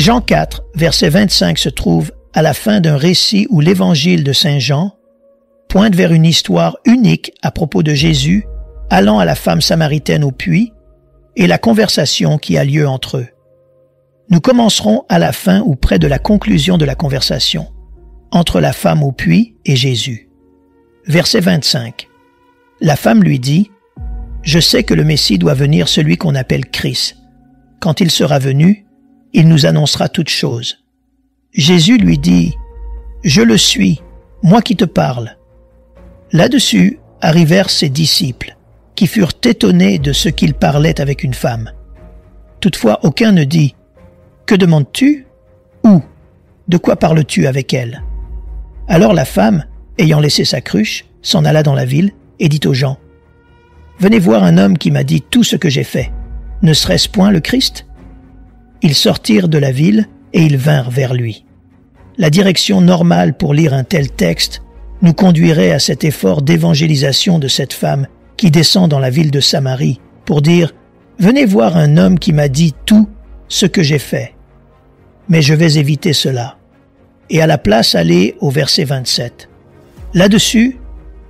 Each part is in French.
Jean 4, verset 25 se trouve à la fin d'un récit où l'évangile de Saint Jean pointe vers une histoire unique à propos de Jésus allant à la femme samaritaine au puits et la conversation qui a lieu entre eux. Nous commencerons à la fin ou près de la conclusion de la conversation entre la femme au puits et Jésus. Verset 25. La femme lui dit « Je sais que le Messie doit venir, celui qu'on appelle Christ. Quand il sera venu, il nous annoncera toutes choses. » Jésus lui dit « Je le suis, moi qui te parle. » Là-dessus arrivèrent ses disciples, qui furent étonnés de ce qu'il parlait avec une femme. Toutefois, aucun ne dit « Que demandes-tu » ou « De quoi parles-tu avec elle ?» Alors la femme, ayant laissé sa cruche, s'en alla dans la ville et dit aux gens « Venez voir un homme qui m'a dit tout ce que j'ai fait. Ne serait-ce point le Christ ?» Ils sortirent de la ville et ils vinrent vers lui. La direction normale pour lire un tel texte nous conduirait à cet effort d'évangélisation de cette femme qui descend dans la ville de Samarie pour dire « Venez voir un homme qui m'a dit tout ce que j'ai fait. » Mais je vais éviter cela. Et à la place aller au verset 27. Là-dessus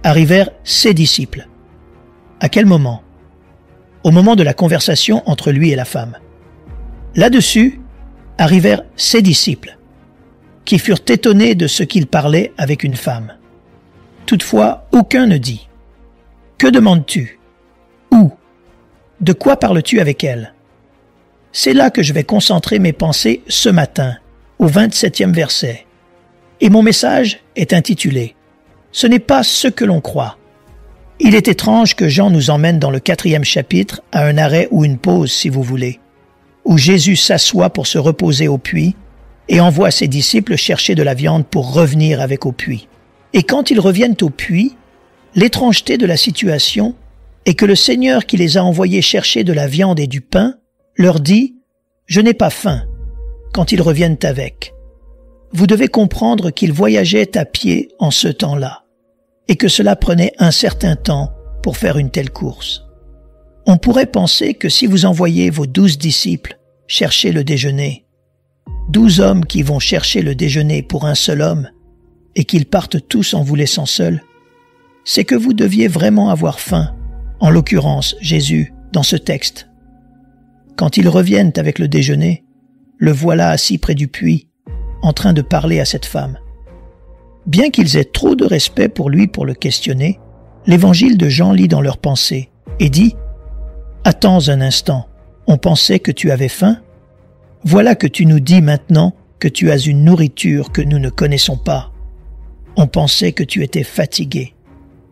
arrivèrent ses disciples. À quel moment? Au moment de la conversation entre lui et la femme. Là-dessus arrivèrent ses disciples, qui furent étonnés de ce qu'il parlait avec une femme. Toutefois, aucun ne dit « Que demandes-tu » ou « De quoi parles-tu avec elle » C'est là que je vais concentrer mes pensées ce matin, au 27e verset. Et mon message est intitulé « Ce n'est pas ce que l'on croit ». Il est étrange que Jean nous emmène dans le 4e chapitre à un arrêt ou une pause, si vous voulez, où Jésus s'assoit pour se reposer au puits et envoie ses disciples chercher de la viande pour revenir avec au puits. Et quand ils reviennent au puits, l'étrangeté de la situation est que le Seigneur qui les a envoyés chercher de la viande et du pain leur dit « Je n'ai pas faim » quand ils reviennent avec. Vous devez comprendre qu'ils voyageaient à pied en ce temps-là et que cela prenait un certain temps pour faire une telle course. On pourrait penser que si vous envoyez vos 12 disciples chercher le déjeuner, 12 hommes qui vont chercher le déjeuner pour un seul homme et qu'ils partent tous en vous laissant seuls, c'est que vous deviez vraiment avoir faim, en l'occurrence Jésus, dans ce texte. Quand ils reviennent avec le déjeuner, le voilà assis près du puits, en train de parler à cette femme. Bien qu'ils aient trop de respect pour lui pour le questionner, l'évangile de Jean lit dans leurs pensées et dit « Attends un instant, on pensait que tu avais faim? Voilà que tu nous dis maintenant que tu as une nourriture que nous ne connaissons pas. On pensait que tu étais fatigué.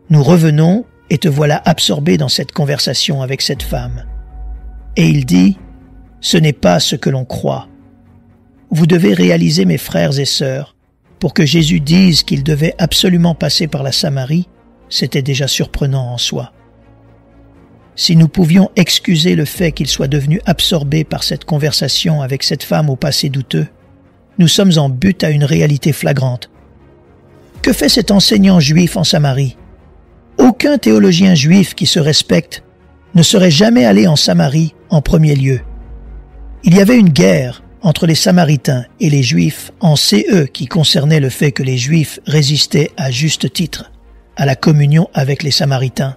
Nous revenons et te voilà absorbé dans cette conversation avec cette femme. » Et il dit « Ce n'est pas ce que l'on croit. » Vous devez réaliser, mes frères et sœurs, pour que Jésus dise qu'il devait absolument passer par la Samarie, c'était déjà surprenant en soi. Si nous pouvions excuser le fait qu'il soit devenu absorbé par cette conversation avec cette femme au passé douteux, nous sommes en butte à une réalité flagrante. Que fait cet enseignant juif en Samarie? Aucun théologien juif qui se respecte ne serait jamais allé en Samarie en premier lieu. Il y avait une guerre entre les Samaritains et les Juifs en CE qui concernait le fait que les Juifs résistaient à juste titre à la communion avec les Samaritains,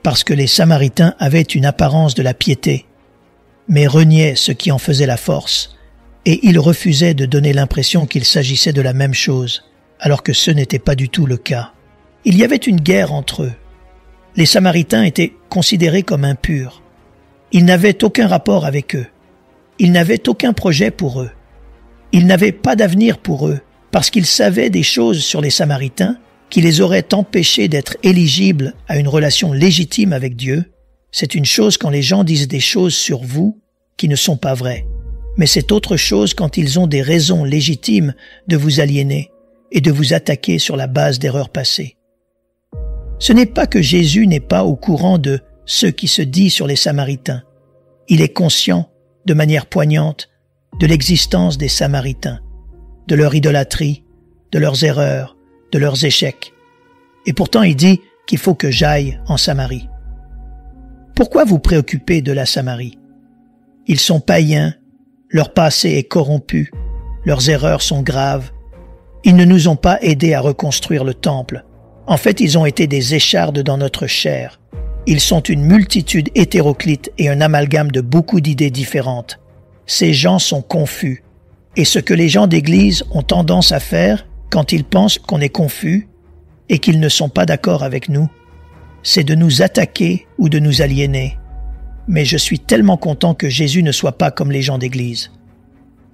parce que les Samaritains avaient une apparence de la piété, mais reniaient ce qui en faisait la force, et ils refusaient de donner l'impression qu'il s'agissait de la même chose, alors que ce n'était pas du tout le cas. Il y avait une guerre entre eux. Les Samaritains étaient considérés comme impurs. Ils n'avaient aucun rapport avec eux. Ils n'avaient aucun projet pour eux. Ils n'avaient pas d'avenir pour eux, parce qu'ils savaient des choses sur les Samaritains qui les auraient empêchés d'être éligibles à une relation légitime avec Dieu. C'est une chose quand les gens disent des choses sur vous qui ne sont pas vraies. Mais c'est autre chose quand ils ont des raisons légitimes de vous aliéner et de vous attaquer sur la base d'erreurs passées. Ce n'est pas que Jésus n'est pas au courant de ce qui se dit sur les Samaritains. Il est conscient de manière poignante de l'existence des Samaritains, de leur idolâtrie, de leurs erreurs, de leurs échecs. Et pourtant il dit qu'il faut que j'aille en Samarie. Pourquoi vous préoccuper de la Samarie? Ils sont païens, Leur passé est corrompu. Leurs erreurs sont graves. Ils ne nous ont pas aidés à reconstruire le temple. En fait, ils ont été des échardes dans notre chair. Ils sont une multitude hétéroclite et un amalgame de beaucoup d'idées différentes. Ces gens sont confus. Et ce que les gens d'Église ont tendance à faire quand ils pensent qu'on est confus et qu'ils ne sont pas d'accord avec nous, c'est de nous attaquer ou de nous aliéner. Mais je suis tellement content que Jésus ne soit pas comme les gens d'Église.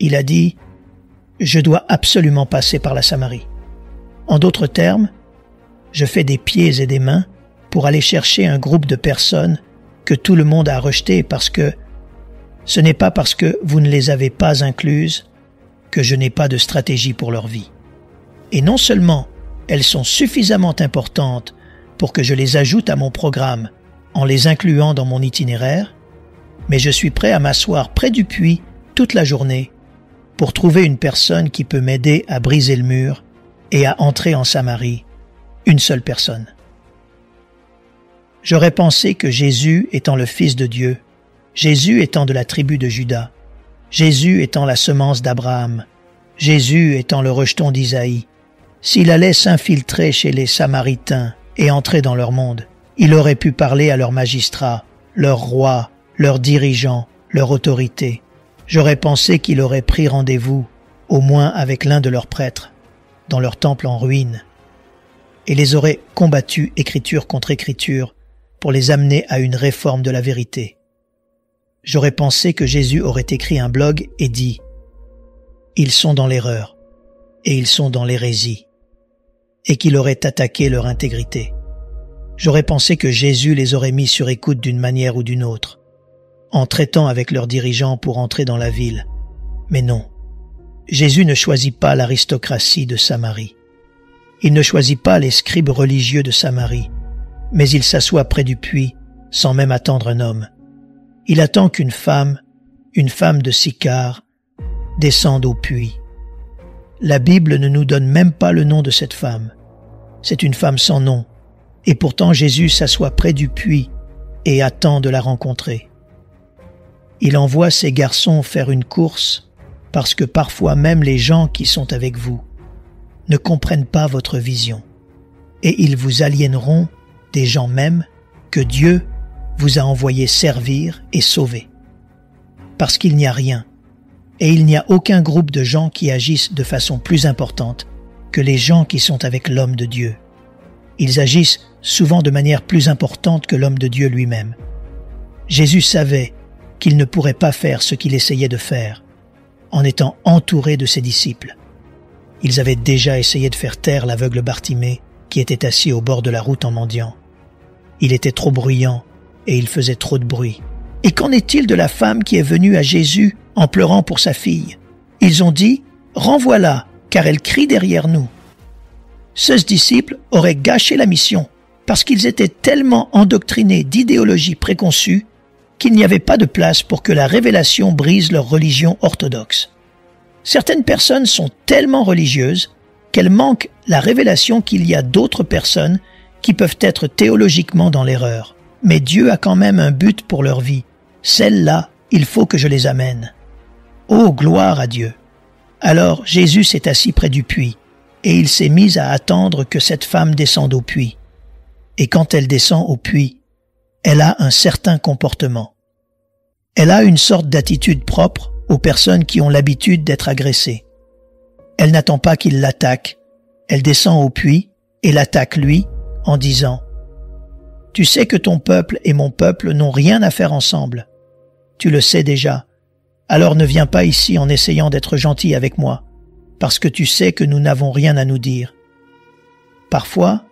Il a dit « Je dois absolument passer par la Samarie ». En d'autres termes, je fais des pieds et des mains pour aller chercher un groupe de personnes que tout le monde a rejetées parce que ce n'est pas parce que vous ne les avez pas incluses que je n'ai pas de stratégie pour leur vie. Et non seulement elles sont suffisamment importantes pour que je les ajoute à mon programme en les incluant dans mon itinéraire, mais je suis prêt à m'asseoir près du puits toute la journée pour trouver une personne qui peut m'aider à briser le mur et à entrer en Samarie, une seule personne. J'aurais pensé que Jésus étant le Fils de Dieu, Jésus étant de la tribu de Juda, Jésus étant la semence d'Abraham, Jésus étant le rejeton d'Isaïe, s'il allait s'infiltrer chez les Samaritains et entrer dans leur monde, il aurait pu parler à leurs magistrats, leurs rois, leurs dirigeants, leur autorité. J'aurais pensé qu'il aurait pris rendez-vous, au moins avec l'un de leurs prêtres, dans leur temple en ruine, et les aurait combattus écriture contre écriture pour les amener à une réforme de la vérité. J'aurais pensé que Jésus aurait écrit un blog et dit « Ils sont dans l'erreur et ils sont dans l'hérésie » et qu'il aurait attaqué leur intégrité. J'aurais pensé que Jésus les aurait mis sur écoute d'une manière ou d'une autre, en traitant avec leurs dirigeants pour entrer dans la ville. Mais non, Jésus ne choisit pas l'aristocratie de Samarie. Il ne choisit pas les scribes religieux de Samarie, mais il s'assoit près du puits, sans même attendre un homme. Il attend qu'une femme de Sychar, descende au puits. La Bible ne nous donne même pas le nom de cette femme. C'est une femme sans nom, et pourtant Jésus s'assoit près du puits et attend de la rencontrer. Il envoie ses garçons faire une course parce que parfois même les gens qui sont avec vous ne comprennent pas votre vision et ils vous aliéneront des gens même que Dieu vous a envoyés servir et sauver. Parce qu'il n'y a rien et il n'y a aucun groupe de gens qui agissent de façon plus importante que les gens qui sont avec l'homme de Dieu. Ils agissent souvent de manière plus importante que l'homme de Dieu lui-même. Jésus savait qu'il ne pourrait pas faire ce qu'il essayait de faire en étant entouré de ses disciples. Ils avaient déjà essayé de faire taire l'aveugle Bartimée qui était assis au bord de la route en mendiant. Il était trop bruyant et il faisait trop de bruit. Et qu'en est-il de la femme qui est venue à Jésus en pleurant pour sa fille? Ils ont dit « Renvoie-la, car elle crie derrière nous ». 16 disciples auraient gâché la mission parce qu'ils étaient tellement endoctrinés d'idéologies préconçues qu'il n'y avait pas de place pour que la révélation brise leur religion orthodoxe. Certaines personnes sont tellement religieuses qu'elles manquent la révélation qu'il y a d'autres personnes qui peuvent être théologiquement dans l'erreur. Mais Dieu a quand même un but pour leur vie. Celles-là, il faut que je les amène. Oh, gloire à Dieu! Alors Jésus s'est assis près du puits, et il s'est mis à attendre que cette femme descende au puits. Et quand elle descend au puits, elle a un certain comportement. Elle a une sorte d'attitude propre aux personnes qui ont l'habitude d'être agressées. Elle n'attend pas qu'il l'attaque. Elle descend au puits et l'attaque lui en disant « Tu sais que ton peuple et mon peuple n'ont rien à faire ensemble. Tu le sais déjà. Alors ne viens pas ici en essayant d'être gentil avec moi, parce que tu sais que nous n'avons rien à nous dire. » Parfois,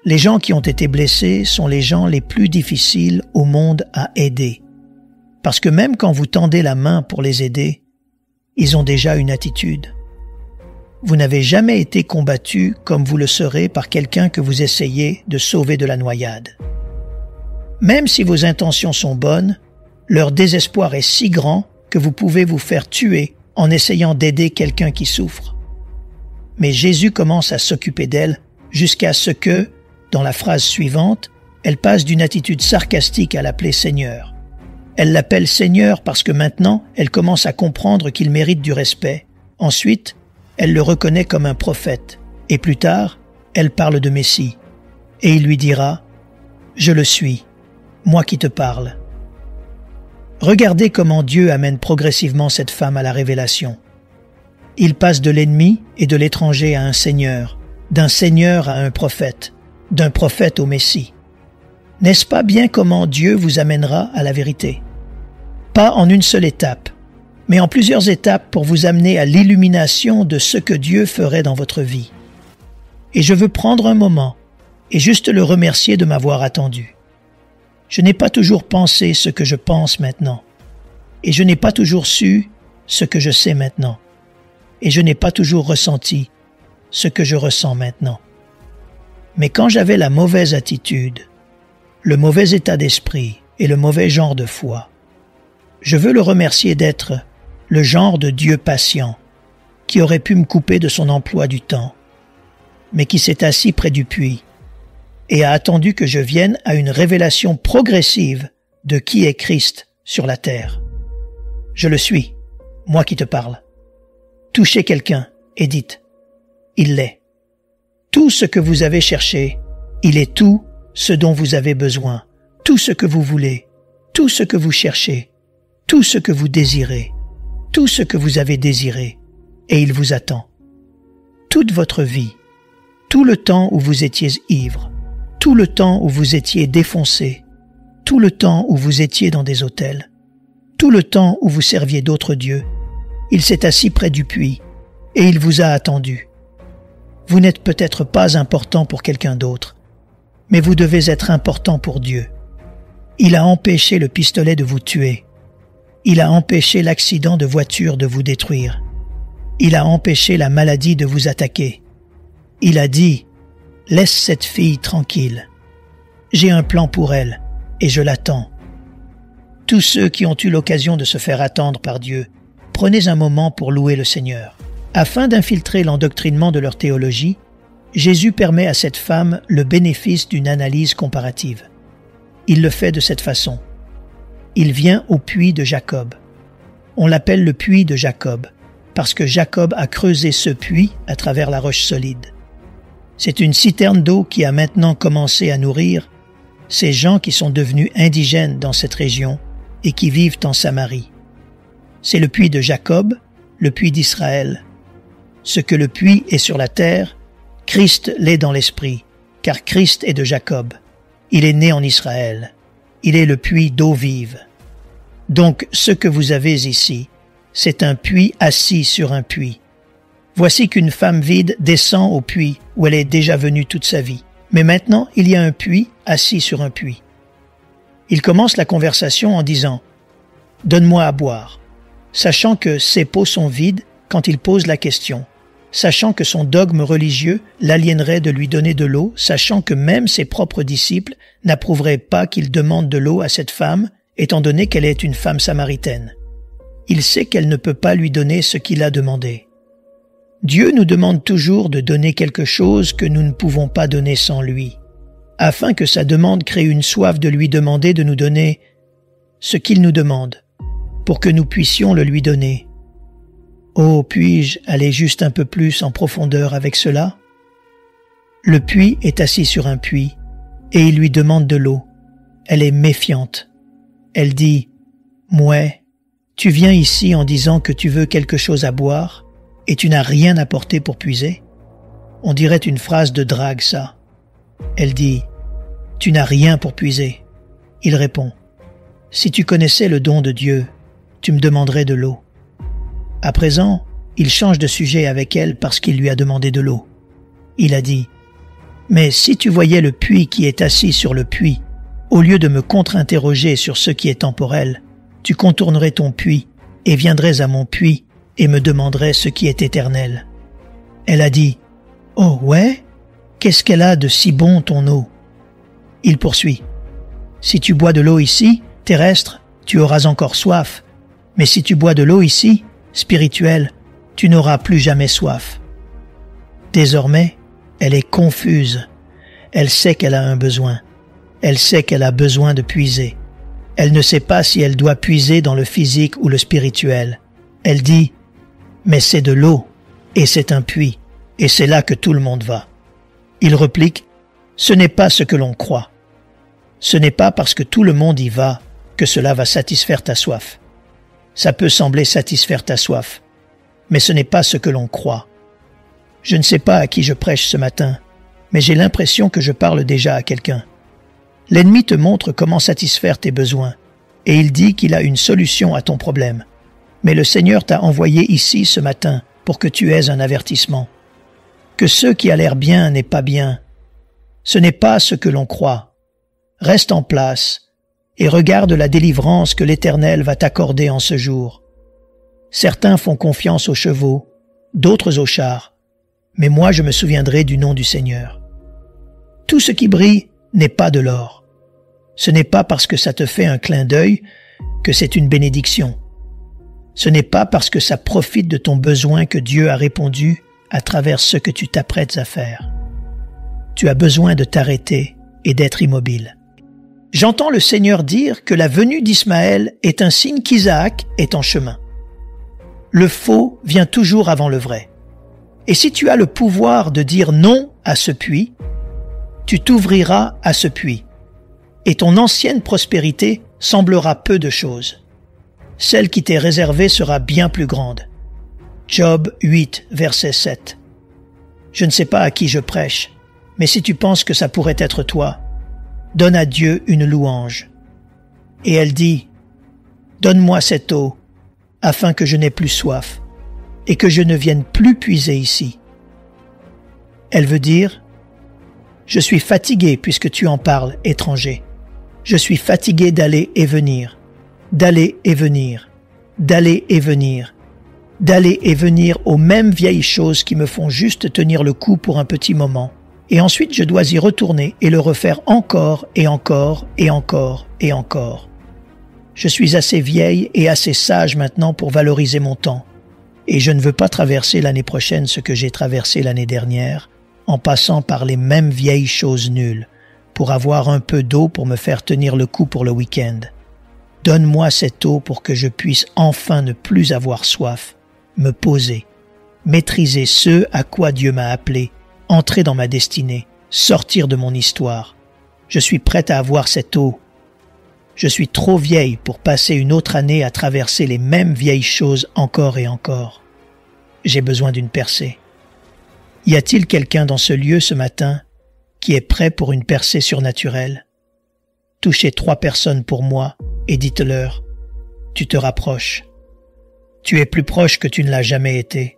les gens qui ont été blessés sont les gens les plus difficiles au monde à aider. Parce que même quand vous tendez la main pour les aider, ils ont déjà une attitude. Vous n'avez jamais été combattu comme vous le serez par quelqu'un que vous essayez de sauver de la noyade. Même si vos intentions sont bonnes, leur désespoir est si grand que vous pouvez vous faire tuer en essayant d'aider quelqu'un qui souffre. Mais Jésus commence à s'occuper d'elle jusqu'à ce que, dans la phrase suivante, elle passe d'une attitude sarcastique à l'appeler Seigneur. Elle l'appelle Seigneur parce que maintenant, elle commence à comprendre qu'il mérite du respect. Ensuite, elle le reconnaît comme un prophète. Et plus tard, elle parle de Messie. Et il lui dira « Je le suis, moi qui te parle ». Regardez comment Dieu amène progressivement cette femme à la révélation. Il passe de l'ennemi et de l'étranger à un Seigneur, d'un Seigneur à un prophète, d'un prophète au Messie. N'est-ce pas bien comment Dieu vous amènera à la vérité? Pas en une seule étape, mais en plusieurs étapes pour vous amener à l'illumination de ce que Dieu ferait dans votre vie. Et je veux prendre un moment et juste le remercier de m'avoir attendu. Je n'ai pas toujours pensé ce que je pense maintenant, et je n'ai pas toujours su ce que je sais maintenant, et je n'ai pas toujours ressenti ce que je ressens maintenant. Mais quand j'avais la mauvaise attitude, le mauvais état d'esprit et le mauvais genre de foi, je veux le remercier d'être le genre de Dieu patient qui aurait pu me couper de son emploi du temps, mais qui s'est assis près du puits et a attendu que je vienne à une révélation progressive de qui est Christ sur la terre. Je le suis, moi qui te parle. Touchez quelqu'un et dites « Il l'est ». Tout ce que vous avez cherché, il est tout ce dont vous avez besoin, tout ce que vous voulez, tout ce que vous cherchez, tout ce que vous désirez, tout ce que vous avez désiré, et il vous attend. Toute votre vie, tout le temps où vous étiez ivre, tout le temps où vous étiez défoncé, tout le temps où vous étiez dans des hôtels, tout le temps où vous serviez d'autres dieux, il s'est assis près du puits et il vous a attendu. Vous n'êtes peut-être pas important pour quelqu'un d'autre, mais vous devez être important pour Dieu. Il a empêché le pistolet de vous tuer. Il a empêché l'accident de voiture de vous détruire. Il a empêché la maladie de vous attaquer. Il a dit « Laisse cette fille tranquille. J'ai un plan pour elle et je l'attends. » Tous ceux qui ont eu l'occasion de se faire attendre par Dieu, prenez un moment pour louer le Seigneur. Afin d'infiltrer l'endoctrinement de leur théologie, Jésus permet à cette femme le bénéfice d'une analyse comparative. Il le fait de cette façon. Il vient au puits de Jacob. On l'appelle le puits de Jacob, parce que Jacob a creusé ce puits à travers la roche solide. C'est une citerne d'eau qui a maintenant commencé à nourrir ces gens qui sont devenus indigènes dans cette région et qui vivent en Samarie. C'est le puits de Jacob, le puits d'Israël. Ce que le puits est sur la terre, Christ l'est dans l'esprit, car Christ est de Jacob. Il est né en Israël. Il est le puits d'eau vive. Donc, ce que vous avez ici, c'est un puits assis sur un puits. Voici qu'une femme vide descend au puits où elle est déjà venue toute sa vie. Mais maintenant, il y a un puits assis sur un puits. Il commence la conversation en disant « Donne-moi à boire », sachant que ses pots sont vides quand il pose la question, sachant que son dogme religieux l'aliénerait de lui donner de l'eau, sachant que même ses propres disciples n'approuveraient pas qu'il demande de l'eau à cette femme, étant donné qu'elle est une femme samaritaine. Il sait qu'elle ne peut pas lui donner ce qu'il a demandé. Dieu nous demande toujours de donner quelque chose que nous ne pouvons pas donner sans lui, afin que sa demande crée une soif de lui demander de nous donner ce qu'il nous demande, pour que nous puissions le lui donner. Oh, puis-je aller juste un peu plus en profondeur avec cela? Le puits est assis sur un puits, et il lui demande de l'eau. Elle est méfiante. Elle dit « Mouais, tu viens ici en disant que tu veux quelque chose à boire, et tu n'as rien apporté pour puiser? » On dirait une phrase de drague, ça. Elle dit « Tu n'as rien pour puiser. » Il répond « Si tu connaissais le don de Dieu, tu me demanderais de l'eau. » À présent, il change de sujet avec elle parce qu'il lui a demandé de l'eau. Il a dit « Mais si tu voyais le puits qui est assis sur le puits, au lieu de me contre-interroger sur ce qui est temporel, tu contournerais ton puits et viendrais à mon puits et me demanderais ce qui est éternel. » Elle a dit « Oh ouais? Qu'est-ce qu'elle a de si bon ton eau? » Il poursuit « Si tu bois de l'eau ici, terrestre, tu auras encore soif, mais si tu bois de l'eau ici, spirituelle, tu n'auras plus jamais soif. » Désormais, elle est confuse. Elle sait qu'elle a un besoin. Elle sait qu'elle a besoin de puiser. Elle ne sait pas si elle doit puiser dans le physique ou le spirituel. Elle dit « Mais c'est de l'eau, et c'est un puits, et c'est là que tout le monde va. » Il replique « Ce n'est pas ce que l'on croit. Ce n'est pas parce que tout le monde y va que cela va satisfaire ta soif. Ça peut sembler satisfaire ta soif, mais ce n'est pas ce que l'on croit. Je ne sais pas à qui je prêche ce matin, mais j'ai l'impression que je parle déjà à quelqu'un. L'ennemi te montre comment satisfaire tes besoins, et il dit qu'il a une solution à ton problème. Mais le Seigneur t'a envoyé ici ce matin pour que tu aies un avertissement. Que ce qui a l'air bien n'est pas bien. Ce n'est pas ce que l'on croit. Reste en place et regarde la délivrance que l'Éternel va t'accorder en ce jour. Certains font confiance aux chevaux, d'autres aux chars, mais moi je me souviendrai du nom du Seigneur. Tout ce qui brille n'est pas de l'or. Ce n'est pas parce que ça te fait un clin d'œil que c'est une bénédiction. Ce n'est pas parce que ça profite de ton besoin que Dieu a répondu à travers ce que tu t'apprêtes à faire. Tu as besoin de t'arrêter et d'être immobile. J'entends le Seigneur dire que la venue d'Ismaël est un signe qu'Isaac est en chemin. Le faux vient toujours avant le vrai. Et si tu as le pouvoir de dire non à ce puits, tu t'ouvriras à ce puits. Et ton ancienne prospérité semblera peu de choses. Celle qui t'est réservée sera bien plus grande. Job 8, verset 7. Je ne sais pas à qui je prêche, mais si tu penses que ça pourrait être toi, donne à Dieu une louange. Et elle dit, « Donne-moi cette eau, afin que je n'ai plus soif, et que je ne vienne plus puiser ici. » Elle veut dire, « Je suis fatigué puisque tu en parles, étranger. Je suis fatigué d'aller et venir, d'aller et venir, d'aller et venir, d'aller et venir aux mêmes vieilles choses qui me font juste tenir le coup pour un petit moment. Et ensuite je dois y retourner et le refaire encore et encore et encore et encore. Je suis assez vieille et assez sage maintenant pour valoriser mon temps. Et je ne veux pas traverser l'année prochaine ce que j'ai traversé l'année dernière, en passant par les mêmes vieilles choses nulles, pour avoir un peu d'eau pour me faire tenir le coup pour le week-end. Donne-moi cette eau pour que je puisse enfin ne plus avoir soif, me poser, maîtriser ce à quoi Dieu m'a appelé, entrer dans ma destinée, sortir de mon histoire. Je suis prête à avoir cette eau. Je suis trop vieille pour passer une autre année à traverser les mêmes vieilles choses encore et encore. J'ai besoin d'une percée. Y a-t-il quelqu'un dans ce lieu ce matin qui est prêt pour une percée surnaturelle? Touchez 3 personnes pour moi et dites-leur, tu te rapproches. Tu es plus proche que tu ne l'as jamais été.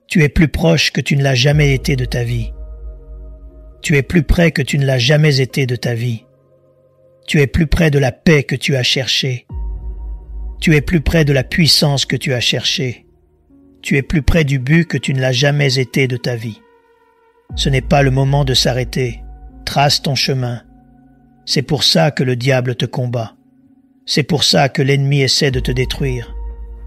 Tu es plus proche que tu ne l'as jamais été de ta vie. Tu es plus près que tu ne l'as jamais été de ta vie. Tu es plus près de la paix que tu as cherchée. Tu es plus près de la puissance que tu as cherchée. Tu es plus près du but que tu ne l'as jamais été de ta vie. Ce n'est pas le moment de s'arrêter. Trace ton chemin. C'est pour ça que le diable te combat. C'est pour ça que l'ennemi essaie de te détruire.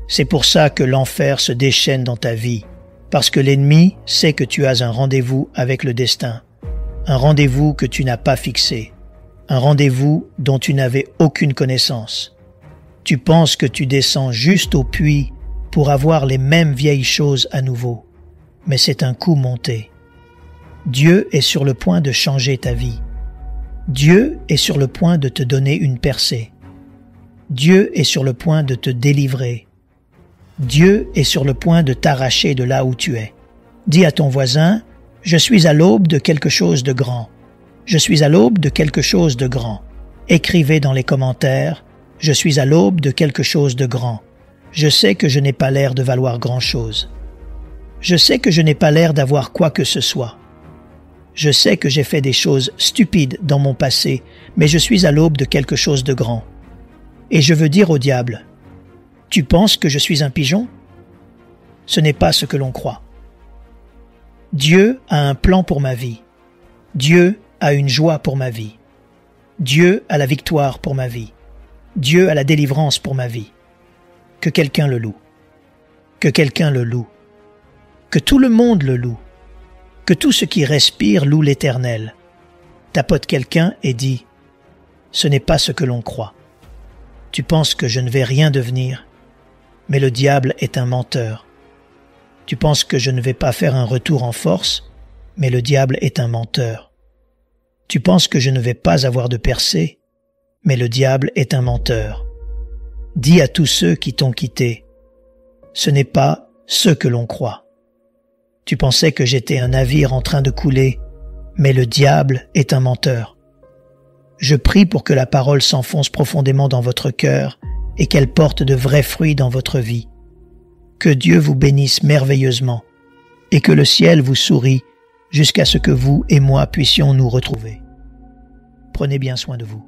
C'est pour ça que l'enfer se déchaîne dans ta vie. Parce que l'ennemi sait que tu as un rendez-vous avec le destin. Un rendez-vous que tu n'as pas fixé. Un rendez-vous dont tu n'avais aucune connaissance. Tu penses que tu descends juste au puits pour avoir les mêmes vieilles choses à nouveau. Mais c'est un coup monté. Dieu est sur le point de changer ta vie. Dieu est sur le point de te donner une percée. Dieu est sur le point de te délivrer. Dieu est sur le point de t'arracher de là où tu es. Dis à ton voisin, « Je suis à l'aube de quelque chose de grand. Je suis à l'aube de quelque chose de grand. » Écrivez dans les commentaires, « Je suis à l'aube de quelque chose de grand. Je sais que je n'ai pas l'air de valoir grand-chose. Je sais que je n'ai pas l'air d'avoir quoi que ce soit. Je sais que j'ai fait des choses stupides dans mon passé, mais je suis à l'aube de quelque chose de grand. Et je veux dire au diable, « Tu penses que je suis un pigeon? Ce n'est pas ce que l'on croit. Dieu a un plan pour ma vie. Dieu a une joie pour ma vie. Dieu a la victoire pour ma vie. Dieu a la délivrance pour ma vie. Que quelqu'un le loue. Que quelqu'un le loue. Que tout le monde le loue. Que tout ce qui respire loue l'Éternel. Tapote quelqu'un et dis, « Ce n'est pas ce que l'on croit. » Tu penses que je ne vais rien devenir, mais le diable est un menteur. Tu penses que je ne vais pas faire un retour en force, mais le diable est un menteur. Tu penses que je ne vais pas avoir de percée, mais le diable est un menteur. Dis à tous ceux qui t'ont quitté, ce n'est pas ce que l'on croit. Tu pensais que j'étais un navire en train de couler, mais le diable est un menteur. Je prie pour que la parole s'enfonce profondément dans votre cœur et qu'elle porte de vrais fruits dans votre vie. Que Dieu vous bénisse merveilleusement et que le ciel vous sourie jusqu'à ce que vous et moi puissions nous retrouver. Prenez bien soin de vous.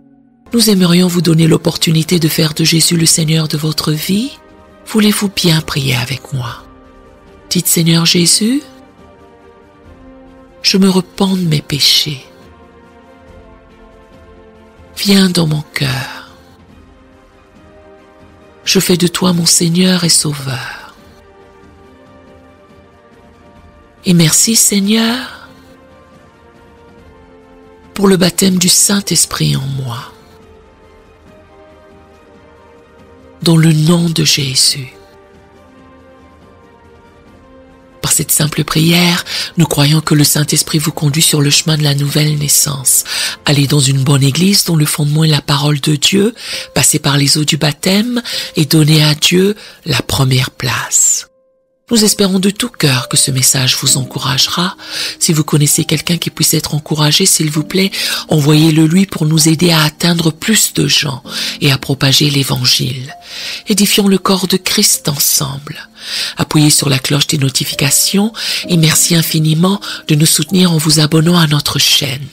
Nous aimerions vous donner l'opportunité de faire de Jésus le Seigneur de votre vie. Voulez-vous bien prier avec moi? Dites: Seigneur Jésus, je me repens de mes péchés. Viens dans mon cœur. Je fais de toi mon Seigneur et Sauveur. Et merci Seigneur pour le baptême du Saint-Esprit en moi. Dans le nom de Jésus. Par cette simple prière, nous croyons que le Saint-Esprit vous conduit sur le chemin de la nouvelle naissance. Allez dans une bonne église dont le fondement est la parole de Dieu, passez par les eaux du baptême et donnez à Dieu la première place. Nous espérons de tout cœur que ce message vous encouragera. Si vous connaissez quelqu'un qui puisse être encouragé, s'il vous plaît, envoyez-le lui pour nous aider à atteindre plus de gens et à propager l'évangile. Édifions le corps de Christ ensemble. Appuyez sur la cloche des notifications et merci infiniment de nous soutenir en vous abonnant à notre chaîne.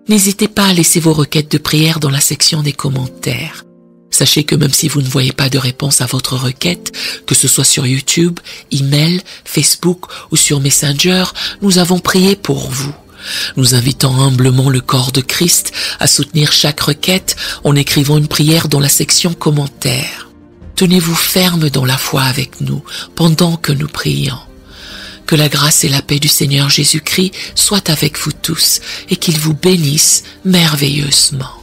N'hésitez pas à laisser vos requêtes de prière dans la section des commentaires. Sachez que même si vous ne voyez pas de réponse à votre requête, que ce soit sur YouTube, email, Facebook ou sur Messenger, nous avons prié pour vous. Nous invitons humblement le corps de Christ à soutenir chaque requête en écrivant une prière dans la section commentaires. Tenez-vous ferme dans la foi avec nous pendant que nous prions. Que la grâce et la paix du Seigneur Jésus-Christ soient avec vous tous et qu'il vous bénisse merveilleusement.